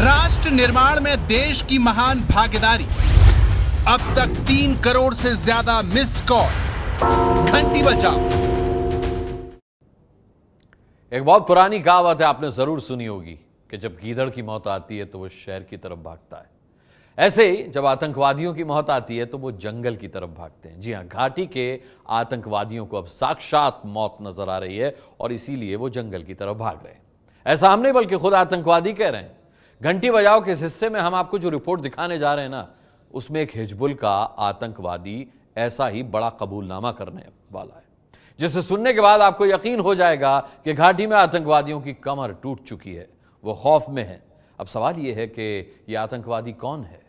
राष्ट्र निर्माण में देश की महान भागीदारी। अब तक 3 करोड़ से ज्यादा मिस्ड कॉल। घंटी बजाओ। एक बहुत पुरानी कहावत है, आपने जरूर सुनी होगी कि जब गीदड़ की मौत आती है तो वो शहर की तरफ भागता है। ऐसे ही जब आतंकवादियों की मौत आती है तो वो जंगल की तरफ भागते हैं। जी हां, घाटी के आतंकवादियों को अब साक्षात मौत नजर आ रही है और इसीलिए वो जंगल की तरफ भाग रहे हैं। ऐसा हम नहीं बल्कि खुद आतंकवादी कह रहे हैं। घंटी बजाओ के इस हिस्से में हम आपको जो रिपोर्ट दिखाने जा रहे हैं ना, उसमें एक हिजबुल का आतंकवादी ऐसा ही बड़ा कबूलनामा करने वाला है, जिसे सुनने के बाद आपको यकीन हो जाएगा कि घाटी में आतंकवादियों की कमर टूट चुकी है, वो खौफ में है। अब सवाल यह है कि यह आतंकवादी कौन है,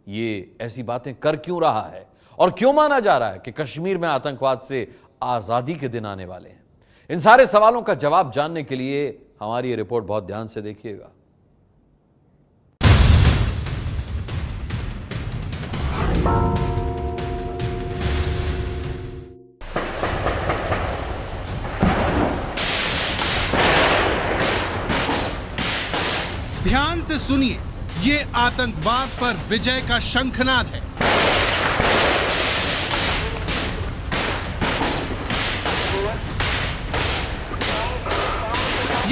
ये ऐसी बातें कर क्यों रहा है और क्यों माना जा रहा है कि कश्मीर में आतंकवाद से आजादी के दिन आने वाले हैं। इन सारे सवालों का जवाब जानने के लिए हमारी ये रिपोर्ट बहुत ध्यान से देखिएगा। ध्यान से सुनिए, ये आतंकवाद पर विजय का शंखनाद है।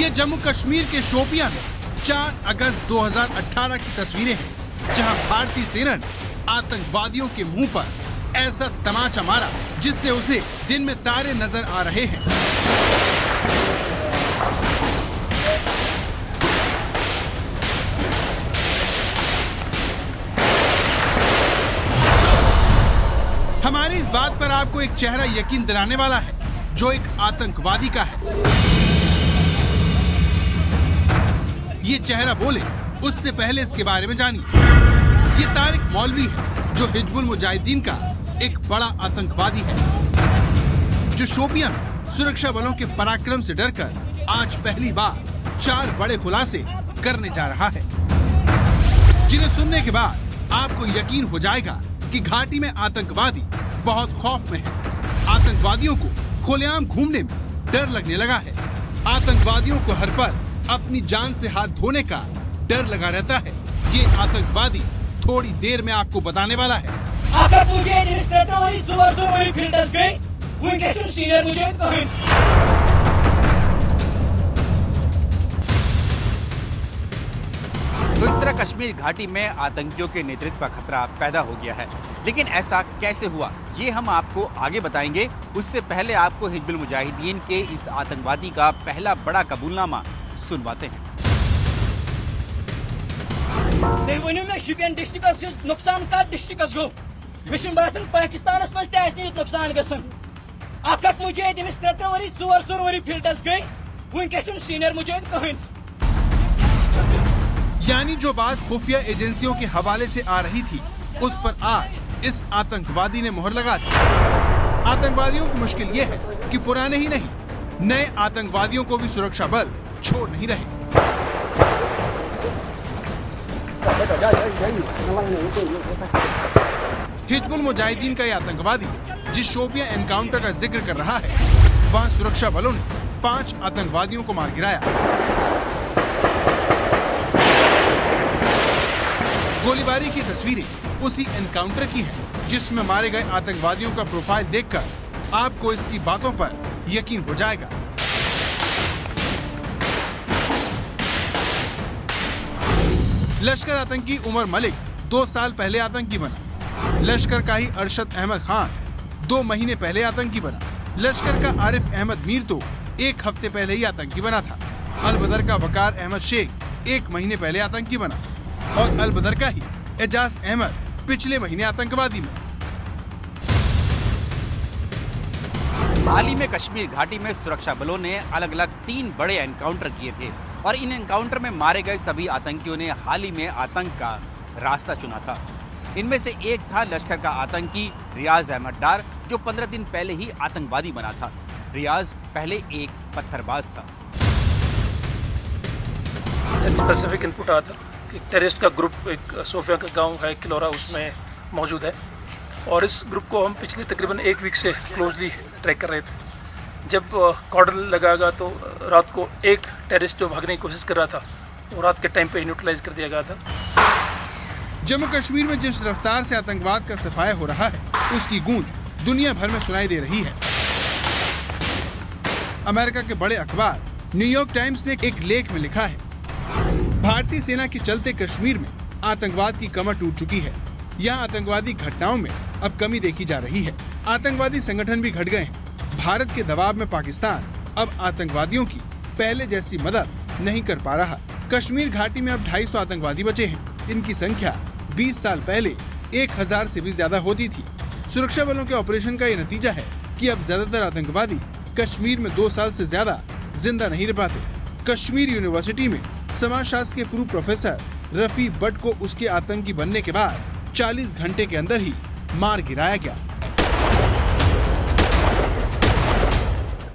ये जम्मू कश्मीर के शोपियां में 4 अगस्त 2018 की तस्वीरें हैं, जहां भारतीय सेना ने आतंकवादियों के मुंह पर ऐसा तमाचा मारा जिससे उसे दिन में तारे नजर आ रहे हैं। हमारी इस बात पर आपको एक चेहरा यकीन दिलाने वाला है, जो एक आतंकवादी का है। ये चेहरा बोले उससे पहले इसके बारे में जानिए। ये तारिक मौलवी है, जो हिजबुल मुजाहिदीन का एक बड़ा आतंकवादी है, जो शोपियां में सुरक्षा बलों के पराक्रम से डरकर आज पहली बार 4 बड़े खुलासे करने जा रहा है, जिन्हें सुनने के बाद आपको यकीन हो जाएगा कि घाटी में आतंकवादी बहुत खौफ में है। आतंकवादियों को खुलेआम घूमने में डर लगने लगा है। आतंकवादियों को हर पल अपनी जान से हाथ धोने का डर लगा रहता है। ये आतंकवादी थोड़ी देर में आपको बताने वाला है। तो इस तरह कश्मीर घाटी में आतंकियों के नेतृत्व का खतरा पैदा हो गया है, लेकिन ऐसा कैसे हुआ ये हम आपको आगे बताएंगे। उससे पहले आपको हिजबुल मुजाहिदीन के इस आतंकवादी का पहला बड़ा कबूलनामा सुनवाते हैं। नुकसान का डिस्ट्रिक्ट गो पाकिस्तान नुकसान गख मुजाहिद 3 वरी 4 वरी फील्डस गई वह सीनियर मुजाहिद कहीं। यानी जो बात खुफिया एजेंसियों के हवाले से आ रही थी, उस पर आज इस आतंकवादी ने मोहर लगा दी। आतंकवादियों की मुश्किल ये है कि पुराने ही नहीं, नए आतंकवादियों को भी सुरक्षा बल छोड़ नहीं रहे। हिजबुल मुजाहिदीन का ये आतंकवादी जिस शोपियां एनकाउंटर का जिक्र कर रहा है, वहां सुरक्षा बलों ने 5 आतंकवादियों को मार गिराया। गोलीबारी की तस्वीरें उसी एनकाउंटर की हैं, जिसमें मारे गए आतंकवादियों का प्रोफाइल देखकर आपको इसकी बातों पर यकीन हो जाएगा। लश्कर आतंकी उमर मलिक 2 साल पहले आतंकी बना। लश्कर का ही अरशद अहमद खान 2 महीने पहले आतंकी बना। लश्कर का आरिफ अहमद मीर तो 1 हफ्ते पहले ही आतंकी बना था। अलबदर का वकार अहमद शेख 1 महीने पहले आतंकी बना और अलबदर का ही एजाज अहमद पिछले महीने आतंकवादी बना। हाल ही में कश्मीर घाटी में सुरक्षा बलों ने अलग अलग 3 बड़े एनकाउंटर किए थे और इन एनकाउंटर में मारे गए सभी आतंकियों ने हाल ही में आतंक का रास्ता चुना था। इनमें से एक था लश्कर का आतंकी रियाज अहमद डार, जो 15 दिन पहले ही आतंकवादी बना था। रियाज पहले एक पत्थरबाज था। स्पेसिफिक इनपुट आया था कि टेररिस्ट का ग्रुप एक सोफिया का गांव है किलोरा, उसमें मौजूद है और इस ग्रुप को हम पिछले तकरीबन 1 वीक से क्लोजली ट्रैक कर रहे थे। जब कॉर्डन लगाएगा तो रात को एक टेररिस्ट जो भागने की कोशिश कर रहा था वो रात के टाइम पे न्यूट्रलाइज कर दिया गया था। जम्मू कश्मीर में जिस रफ्तार से आतंकवाद का सफाया हो रहा है, उसकी गूंज दुनिया भर में सुनाई दे रही है। अमेरिका के बड़े अखबार न्यूयॉर्क टाइम्स ने एक लेख में लिखा है, भारतीय सेना के चलते कश्मीर में आतंकवाद की कमर टूट चुकी है। यहाँ आतंकवादी घटनाओं में अब कमी देखी जा रही है। आतंकवादी संगठन भी घट गए हैं। भारत के दबाव में पाकिस्तान अब आतंकवादियों की पहले जैसी मदद नहीं कर पा रहा। कश्मीर घाटी में अब 250 आतंकवादी बचे हैं। इनकी संख्या 20 साल पहले 1000 से भी ज्यादा होती थी। सुरक्षा बलों के ऑपरेशन का ये नतीजा है कि अब ज्यादातर आतंकवादी कश्मीर में 2 साल से ज्यादा जिंदा नहीं रह पाते। कश्मीर यूनिवर्सिटी में समाजशास्त्र के पूर्व प्रोफेसर रफी भट्ट को उसके आतंकी बनने के बाद 40 घंटे के अंदर ही मार गिराया गया।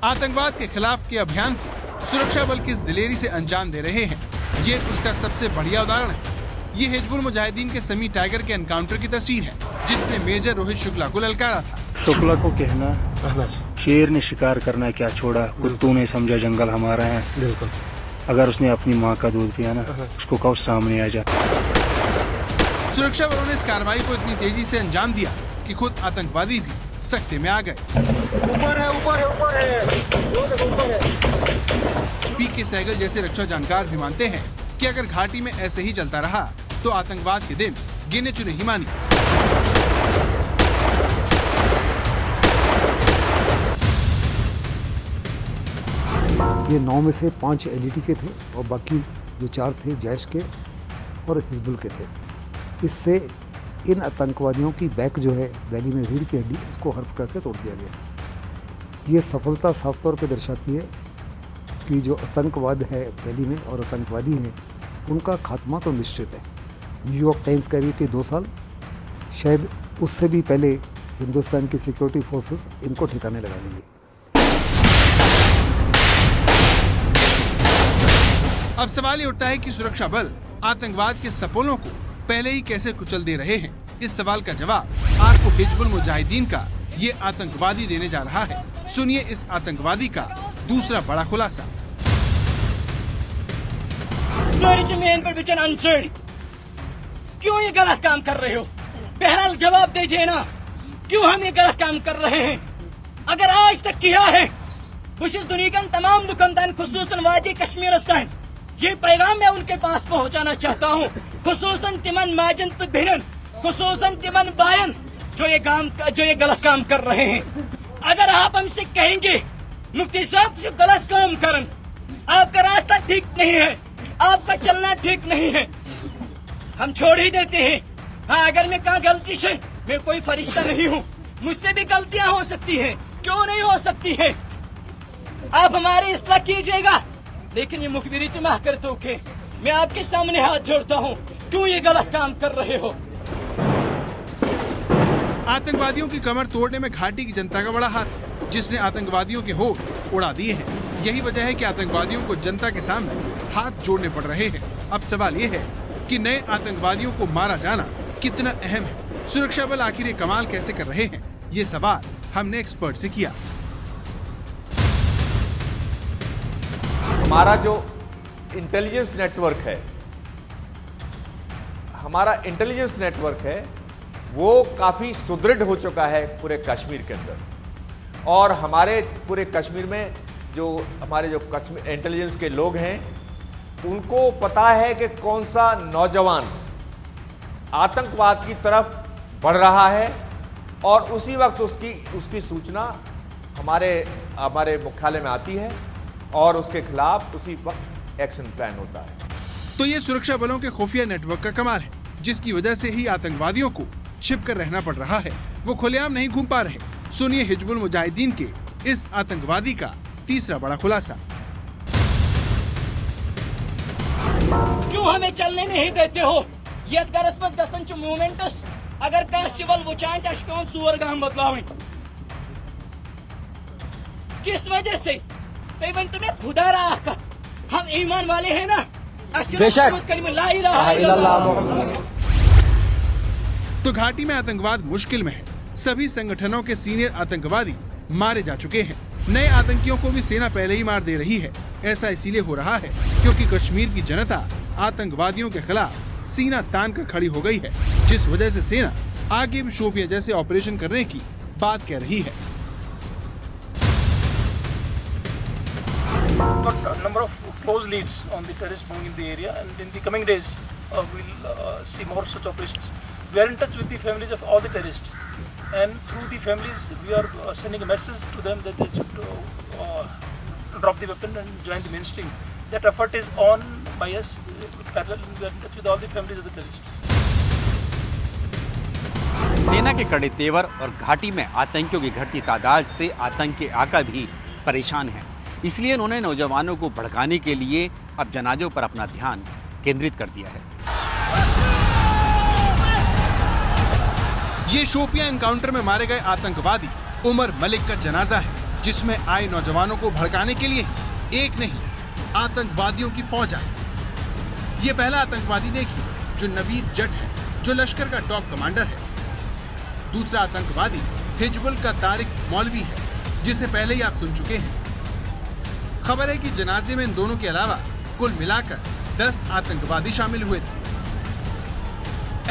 आतंकवाद के खिलाफ के अभियान को सुरक्षा बल किस दिलेरी से अंजाम दे रहे हैं, ये उसका सबसे बढ़िया उदाहरण है। ये हिजबुल मुजाहिदीन के समी टाइगर के एनकाउंटर की तस्वीर है, जिसने मेजर रोहित शुक्ला को ललकारा था। शुक्ला को कहना शेर ने शिकार करना क्या छोड़ा, कुत्तों ने समझा जंगल हमारा है। बिल्कुल, अगर उसने अपनी माँ का दूध पिया ना, उसको कब सामने आ जा। सुरक्षा बलों ने इस कार्रवाई को इतनी तेजी से अंजाम दिया कि खुद आतंकवादी भी सख्ते में आ गए। पीके सहगल जैसे रक्षा जानकार भी मानते हैं कि अगर घाटी में ऐसे ही चलता रहा तो आतंकवाद के दिन गिने चुने ही मानी। ये 9 में से 5 एलईटी के थे और बाकी जो 4 थे जैश के और हिजबुल के थे। इससे इन आतंकवादियों की बैक जो है वैली में रीढ़ की हड्डी, उसको हर प्रकार से तोड़ दिया गया। ये सफलता साफ तौर पे दर्शाती है कि जो आतंकवाद है वैली में और आतंकवादी हैं, उनका खात्मा तो निश्चित है। न्यूयॉर्क टाइम्स कह रही है कि 2 साल, शायद उससे भी पहले हिंदुस्तान की सिक्योरिटी फोर्सेस इनको ठिकाने लगा लेंगे। अब सवाल ये उठता है कि सुरक्षा बल आतंकवाद के सपोलों को पहले ही कैसे कुचल दे रहे हैं। इस सवाल का जवाब आपको हिजबुल मुजाहिदीन का ये आतंकवादी देने जा रहा है। सुनिए इस आतंकवादी का दूसरा बड़ा खुलासा। क्यों ये गलत काम कर रहे हो? बहरहाल जवाब दीजिए ना, क्यों हम ये गलत काम कर रहे हैं? अगर आज तक किया है, बशिश दुनिया का तमाम दुकानदार खुसूसन वादी कश्मीरिस्तान, ये पैगाम मैं उनके पास पहुंचाना चाहता हूँ। खुसूसन तिमन माजन तो भिनन, खुसूसन तिमन बायन जो ये गलत काम कर रहे हैं। अगर आप हमसे कहेंगे मुफ्ती साहब से गलत काम करन, आपका रास्ता ठीक नहीं है, आपका चलना ठीक नहीं है, हम छोड़ ही देते हैं। हाँ, अगर मैं कहा गलती से, मैं कोई फरिश्ता नहीं हूँ, मुझसे भी गलतियाँ हो सकती हैं, क्यों नहीं हो सकती है। आप हमारी इस्लाह कीजिएगा, लेकिन ये मुखबिरी तिमाह कर तो के मैं आपके सामने हाथ जोड़ता हूँ, क्यों ये गलत काम कर रहे हो? आतंकवादियों की कमर तोड़ने में घाटी की जनता का बड़ा हाथ है, जिसने आतंकवादियों के होठ उड़ा दिए हैं। यही वजह है कि आतंकवादियों को जनता के सामने हाथ जोड़ने पड़ रहे हैं। अब सवाल ये है कि नए आतंकवादियों को मारा जाना कितना अहम है। सुरक्षा बल आखिर ये कमाल कैसे कर रहे हैं, ये सवाल हमने एक्सपर्ट से किया। हमारा जो इंटेलिजेंस नेटवर्क है, वो काफ़ी सुदृढ़ हो चुका है पूरे कश्मीर के अंदर। और हमारे पूरे कश्मीर में जो कश्मीर इंटेलिजेंस के लोग हैं, उनको पता है कि कौन सा नौजवान आतंकवाद की तरफ बढ़ रहा है, और उसी वक्त उसकी सूचना हमारे मुख्यालय में आती है और उसके खिलाफ उसी वक्त एक्शन प्लान होता है। तो ये सुरक्षा बलों के खुफिया नेटवर्क का कमाल है, जिसकी वजह से ही आतंकवादियों को छिपकर रहना पड़ रहा है। वो खुलेआम नहीं घूम पा रहे। सुनिए हिजबुल मुजाहिदीन के इस आतंकवादी का तीसरा बड़ा खुलासा। क्यों हमें चलने नहीं देते हो? मूवमेंटस अगर कहीं सिविल वुचान सूर गाम बदलावें, किस वजह से? तुम्हें खुदा रहा, हम ईमान वाले हैं ना। तो घाटी में आतंकवाद मुश्किल में है। सभी संगठनों के सीनियर आतंकवादी मारे जा चुके हैं। नए आतंकियों को भी सेना पहले ही मार दे रही है। ऐसा इसीलिए हो रहा है क्योंकि कश्मीर की जनता आतंकवादियों के खिलाफ सीना तान कर खड़ी हो गई है, जिस वजह से सेना आगे भी शोपियां जैसे ऑपरेशन करने की बात कह रही है। Got a number of close leads on the terrorist moving in the area, and in the coming days we'll see more such operations. We are in touch with the families of all the terrorists, and through the families we are sending a message to them that they should drop the weapon and join the mainstream. That effort is on by us parallel. We are in touch with all the families of the terrorists. सेना के कड़े तेवर और घाटी में आतंकियों की घटती तादाद से आतंकी आका भी परेशान हैं। इसलिए उन्होंने नौजवानों को भड़काने के लिए अब जनाजों पर अपना ध्यान केंद्रित कर दिया है। ये शोपियां एनकाउंटर में मारे गए आतंकवादी उमर मलिक का जनाजा है, जिसमें आए नौजवानों को भड़काने के लिए एक नहीं आतंकवादियों की फौज आई। ये पहला आतंकवादी देखिए जो नवीद जट है, जो लश्कर का टॉप कमांडर है। दूसरा आतंकवादी हिजबुल का तारिक मौलवी है, जिसे पहले ही आप सुन चुके हैं। खबर है कि जनाजे में इन दोनों के अलावा कुल मिलाकर 10 आतंकवादी शामिल हुए थे।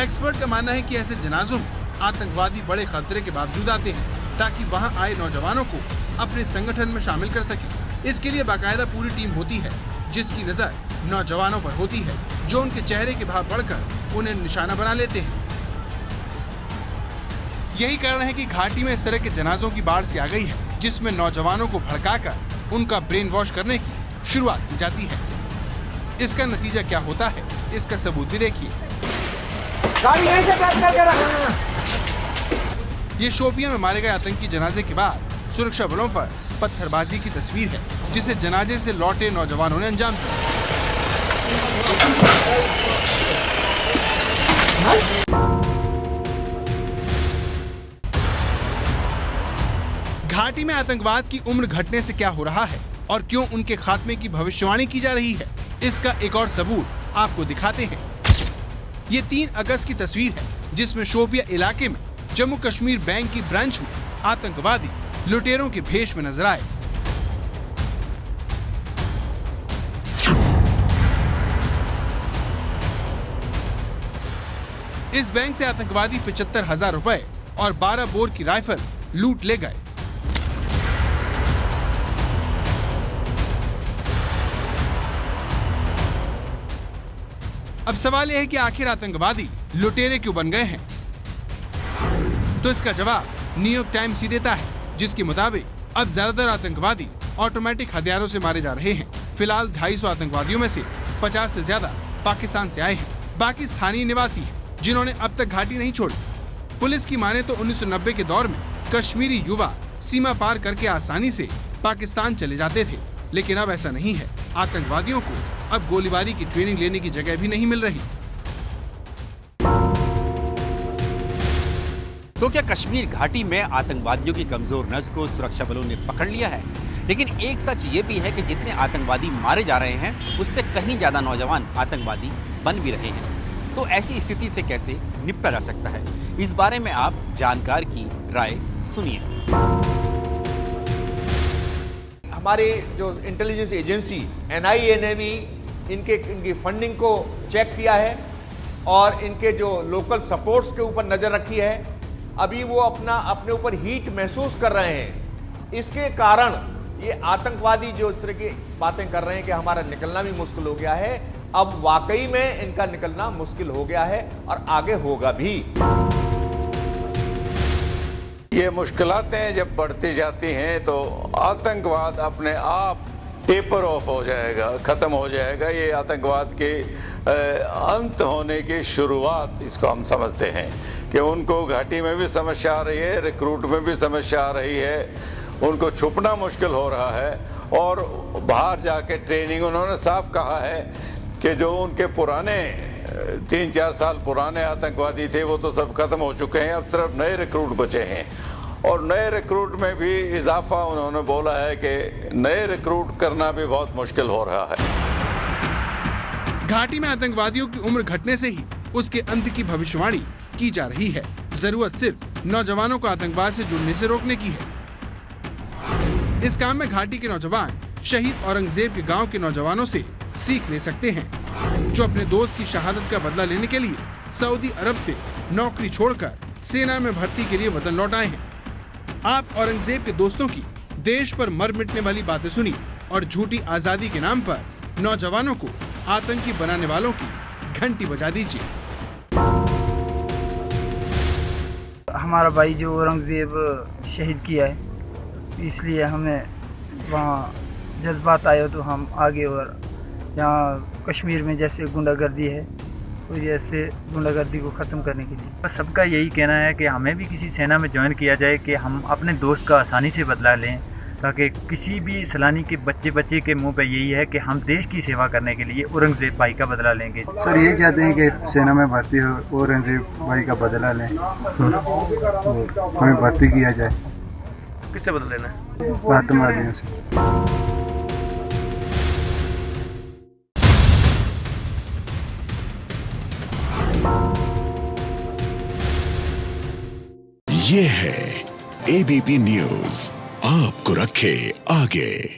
एक्सपर्ट का मानना है कि ऐसे जनाजों में आतंकवादी बड़े खतरे के बावजूद आते हैं, ताकि वहां आए नौजवानों को अपने संगठन में शामिल कर सके। इसके लिए बाकायदा पूरी टीम होती है, जिसकी नजर नौजवानों पर होती है, जो उनके चेहरे के भाव पढ़कर उन्हें निशाना बना लेते हैं। यही कारण है कि घाटी में इस तरह के जनाजों की बाढ़ सी आ गई है, जिसमें नौजवानों को भड़काकर उनका ब्रेन वॉश करने की शुरुआत की जाती है। इसका नतीजा क्या होता है, इसका सबूत भी देखिए। ये शोपियां में मारे गए आतंकी जनाजे के बाद सुरक्षा बलों पर पत्थरबाजी की तस्वीर है, जिसे जनाजे से लौटे नौजवानों ने अंजाम दिया। घाटी में आतंकवाद की उम्र घटने से क्या हो रहा है और क्यों उनके खात्मे की भविष्यवाणी की जा रही है, इसका एक और सबूत आपको दिखाते हैं। ये 3 अगस्त की तस्वीर है, जिसमें शोपिया इलाके में जम्मू कश्मीर बैंक की ब्रांच में आतंकवादी लुटेरों के भेष में नजर आए। इस बैंक से आतंकवादी 75,000 रुपए और 12 बोर की राइफल लूट ले गए। अब सवाल यह है कि आखिर आतंकवादी लुटेरे क्यों बन गए हैं? तो इसका जवाब न्यूयॉर्क टाइम्स ही देता है, जिसके मुताबिक अब ज्यादातर आतंकवादी ऑटोमेटिक हथियारों से मारे जा रहे हैं। फिलहाल 250 आतंकवादियों में से 50 से ज्यादा पाकिस्तान से आए हैं, बाकी स्थानीय निवासी हैं, जिन्होंने अब तक घाटी नहीं छोड़ी। पुलिस की माने तो 1990 के दौर में कश्मीरी युवा सीमा पार करके आसानी से पाकिस्तान चले जाते थे, लेकिन अब ऐसा नहीं है। आतंकवादियों को अब गोलीबारी की ट्रेनिंग लेने की जगह भी नहीं मिल रही। तो क्या कश्मीर घाटी में आतंकवादियों की कमजोर नस को सुरक्षा बलों ने पकड़ लिया है? लेकिन एक सच ये भी है कि जितने आतंकवादी मारे जा रहे हैं, उससे कहीं ज्यादा नौजवान आतंकवादी बन भी रहे हैं। तो ऐसी स्थिति से कैसे निपटा जा सकता है, इस बारे में आप जानकार की राय सुनिए। हमारी जो इंटेलिजेंस एजेंसी NIA ने भी इनकी फंडिंग को चेक किया है और इनके जो लोकल सपोर्ट्स के ऊपर नजर रखी है। अभी वो अपने ऊपर हीट महसूस कर रहे हैं। इसके कारण ये आतंकवादी जो इस तरह की बातें कर रहे हैं कि हमारा निकलना भी मुश्किल हो गया है, अब वाकई में इनका निकलना मुश्किल हो गया है और आगे होगा भी। ये मुश्किलातें जब बढ़ती जाती हैं तो आतंकवाद अपने आप टेपर ऑफ हो जाएगा, ख़त्म हो जाएगा। ये आतंकवाद के अंत होने की शुरुआत इसको हम समझते हैं कि उनको घाटी में भी समस्या आ रही है, रिक्रूट में भी समस्या आ रही है, उनको छुपना मुश्किल हो रहा है और बाहर जाके ट्रेनिंग, उन्होंने साफ कहा है कि जो उनके पुराने 3-4 साल पुराने आतंकवादी थे वो तो सब खत्म हो चुके हैं, अब सिर्फ नए रिक्रूट बचे हैं। और नए रिक्रूट में भी इजाफा उन्होंने बोला है कि नए रिक्रूट करना भी बहुत मुश्किल हो रहा है। घाटी में आतंकवादियों की उम्र घटने से ही उसके अंत की भविष्यवाणी की जा रही है। जरूरत सिर्फ नौजवानों को आतंकवाद से जुड़ने से रोकने की है। इस काम में घाटी के नौजवान शहीद औरंगजेब के गांव के नौजवानों से सीख ले सकते हैं। जो अपने दोस्त की शहादत का बदला लेने के लिए सऊदी अरब से नौकरी छोड़कर सेना में भर्ती के लिए वतन लौट आए हैं। आप औरंगजेब के दोस्तों की देश पर मर मिटने वाली बातें सुनिए और झूठी आजादी के नाम पर नौजवानों को आतंकी बनाने वालों की घंटी बजा दीजिए। हमारा भाई जो औरंगजेब शहीद किया है, इसलिए हमें वहाँ जज्बात आए तो हम आगे, और यहाँ कश्मीर में जैसे गुंडागर्दी है तो जैसे गुंडागर्दी को ख़त्म करने के लिए बस सबका यही कहना है कि हमें भी किसी सेना में ज्वाइन किया जाए कि हम अपने दोस्त का आसानी से बदला लें, ताकि किसी भी सैलानी के बच्चे के मुंह पे यही है कि हम देश की सेवा करने के लिए औरंगजेब भाई का बदला लेंगे। सर यही चाहते हैं कि सेना में भर्ती हो, औरंगजेब भाई का बदला लें, हमें भर्ती किया जाए। किससे बदला लेना है? आतंकवादियों से। ये है एबीपी न्यूज़, आपको रखे आगे।